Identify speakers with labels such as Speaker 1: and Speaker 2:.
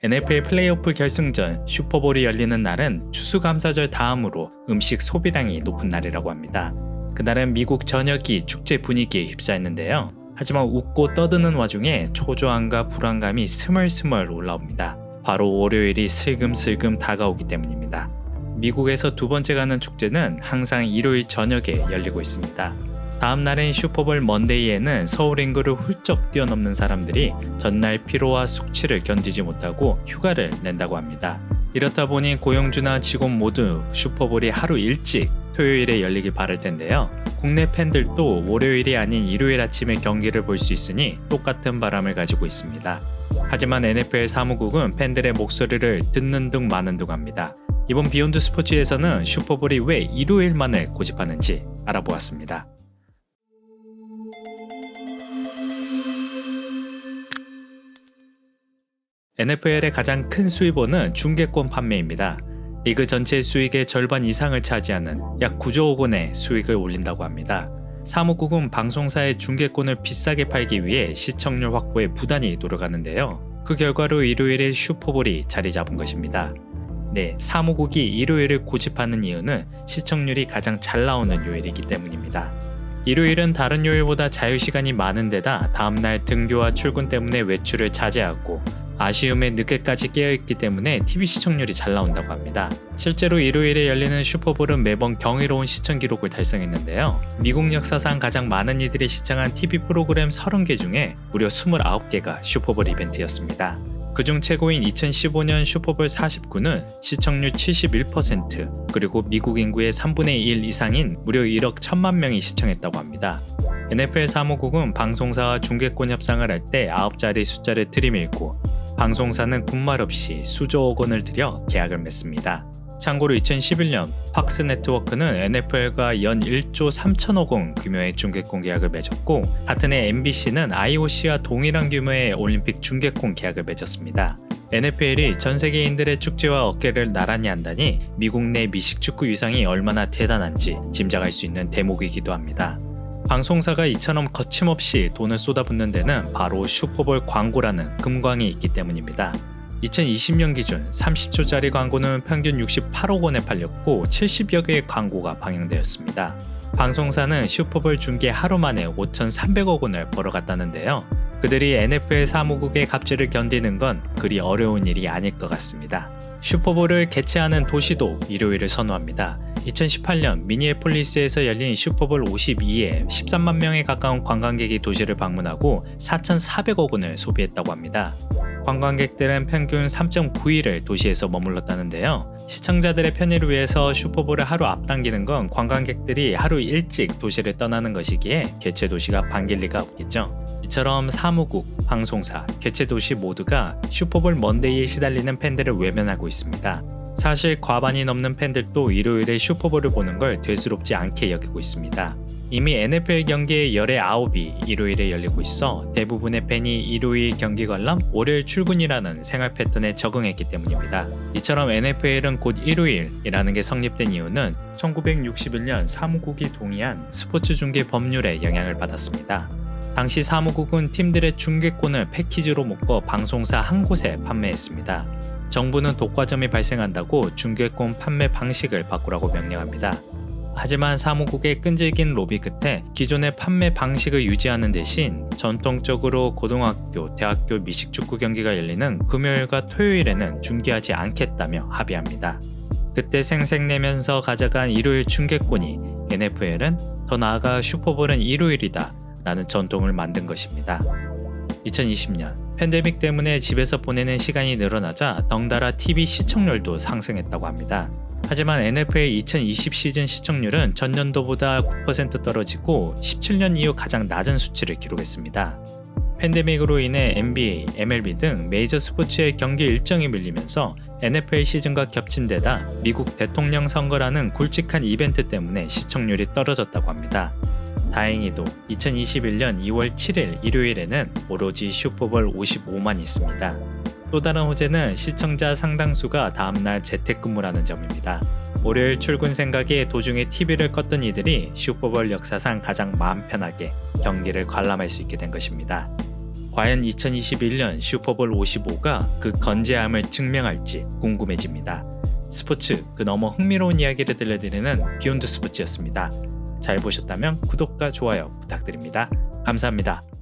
Speaker 1: NFL 플레이오프 결승전 슈퍼볼이 열리는 날은 추수감사절 다음으로 음식 소비량이 높은 날이라고 합니다. 그날은 미국 전역이 축제 분위기에 휩싸였는데요. 하지만 웃고 떠드는 와중에 초조함과 불안감이 스멀스멀 올라옵니다. 바로 월요일이 슬금슬금 다가오기 때문입니다. 미국에서 두 번째 가는 축제는 항상 일요일 저녁에 열리고 있습니다. 다음 날인 슈퍼볼 먼데이에는 서울 인구를 훌쩍 뛰어넘는 사람들이 전날 피로와 숙취를 견디지 못하고 휴가를 낸다고 합니다. 이렇다 보니 고용주나 직원 모두 슈퍼볼이 하루 일찍 토요일에 열리길 바랄 텐데요. 국내 팬들도 월요일이 아닌 일요일 아침에 경기를 볼 수 있으니 똑같은 바람을 가지고 있습니다. 하지만 NFL 사무국은 팬들의 목소리를 듣는 둥 마는 둥 합니다. 이번 비욘드 스포츠에서는 슈퍼볼이 왜 일요일만을 고집하는지 알아보았습니다. NFL의 가장 큰 수입원은 중계권 판매입니다. 리그 전체 수익의 절반 이상을 차지하는 약 9조 원의 수익을 올린다고 합니다. 사무국은 방송사의 중계권을 비싸게 팔기 위해 시청률 확보에 부단히 노력하는데요. 그 결과로 일요일에 슈퍼볼이 자리 잡은 것입니다. 네, 사무국이 일요일을 고집하는 이유는 시청률이 가장 잘 나오는 요일이기 때문입니다. 일요일은 다른 요일보다 자유시간이 많은 데다 다음날 등교와 출근 때문에 외출을 자제하고 아쉬움에 늦게까지 깨어있기 때문에 TV 시청률이 잘 나온다고 합니다. 실제로 일요일에 열리는 슈퍼볼은 매번 경이로운 시청 기록을 달성했는데요. 미국 역사상 가장 많은 이들이 시청한 TV 프로그램 30개 중에 무려 29개가 슈퍼볼 이벤트였습니다. 그중 최고인 2015년 슈퍼볼 49는 시청률 71%, 그리고 미국 인구의 3분의 1 이상인 무려 1억 1천만 명이 시청했다고 합니다. NFL 사무국은 방송사와 중계권 협상을 할 때 9자리 숫자를 들이밀고 방송사는 군말 없이 수조억 원을 들여 계약을 맺습니다. 참고로 2011년 팍스 네트워크는 NFL과 연 1조 3천억 원 규모의 중계권 계약을 맺었고, 같은 해 MBC는 IOC와 동일한 규모의 올림픽 중계권 계약을 맺었습니다. NFL이 전 세계인들의 축제와 어깨를 나란히 한다니 미국 내 미식축구 위상이 얼마나 대단한지 짐작할 수 있는 대목이기도 합니다. 방송사가 이처럼 거침없이 돈을 쏟아붓는 데는 바로 슈퍼볼 광고라는 금광이 있기 때문입니다. 2020년 기준 30초짜리 광고는 평균 68억 원에 팔렸고 70여 개의 광고가 방영되었습니다. 방송사는 슈퍼볼 중계 하루 만에 5,300억 원을 벌어갔다는데요. 그들이 NFL 사무국의 갑질을 견디는 건 그리 어려운 일이 아닐 것 같습니다. 슈퍼볼을 개최하는 도시도 일요일을 선호합니다. 2018년 미니애폴리스에서 열린 슈퍼볼 52에 13만 명에 가까운 관광객이 도시를 방문하고 4,400억 원을 소비했다고 합니다. 관광객들은 평균 3.9일을 도시에서 머물렀다는데요. 시청자들의 편의를 위해서 슈퍼볼을 하루 앞당기는 건 관광객들이 하루 일찍 도시를 떠나는 것이기에 개최 도시가 반길 리가 없겠죠. 이처럼 사무국, 방송사, 개최 도시 모두가 슈퍼볼 먼데이에 시달리는 팬들을 외면하고 있습니다. 사실 과반이 넘는 팬들도 일요일에 슈퍼볼을 보는 걸 되스럽지 않게 여기고 있습니다. 이미 NFL 경기의 열의 9이 일요일에 열리고 있어 대부분의 팬이 일요일 경기 관람, 월요일 출근이라는 생활 패턴에 적응했기 때문입니다. 이처럼 NFL은 곧 일요일이라는 게 성립된 이유는 1961년 사무국이 동의한 스포츠 중계 법률에 영향을 받았습니다. 당시 사무국은 팀들의 중계권을 패키지로 묶어 방송사 한 곳에 판매했습니다. 정부는 독과점이 발생한다고 중계권 판매 방식을 바꾸라고 명령합니다. 하지만 사무국의 끈질긴 로비 끝에 기존의 판매 방식을 유지하는 대신 전통적으로 고등학교, 대학교 미식축구 경기가 열리는 금요일과 토요일에는 중계하지 않겠다며 합의합니다. 그때 생색내면서 가져간 일요일 중계권이 NFL은 더 나아가 슈퍼볼은 일요일이다 라는 전통을 만든 것입니다. 2020년 팬데믹 때문에 집에서 보내는 시간이 늘어나자 덩달아 TV 시청률도 상승했다고 합니다. 하지만 NFL 2020 시즌 시청률은 전년도보다 9% 떨어지고 17년 이후 가장 낮은 수치를 기록했습니다. 팬데믹으로 인해 NBA, MLB 등 메이저 스포츠의 경기 일정이 밀리면서 NFL 시즌과 겹친 데다 미국 대통령 선거라는 굵직한 이벤트 때문에 시청률이 떨어졌다고 합니다. 다행히도 2021년 2월 7일 일요일에는 오로지 슈퍼볼 55만 있습니다. 또 다른 호재는 시청자 상당수가 다음날 재택근무라는 점입니다. 월요일 출근 생각에 도중에 TV를 껐던 이들이 슈퍼볼 역사상 가장 마음 편하게 경기를 관람할 수 있게 된 것입니다. 과연 2021년 슈퍼볼 55가 그 건재함을 증명할지 궁금해집니다. 스포츠 그 너머 흥미로운 이야기를 들려드리는 비욘드 스포츠였습니다. 잘 보셨다면 구독과 좋아요 부탁드립니다. 감사합니다.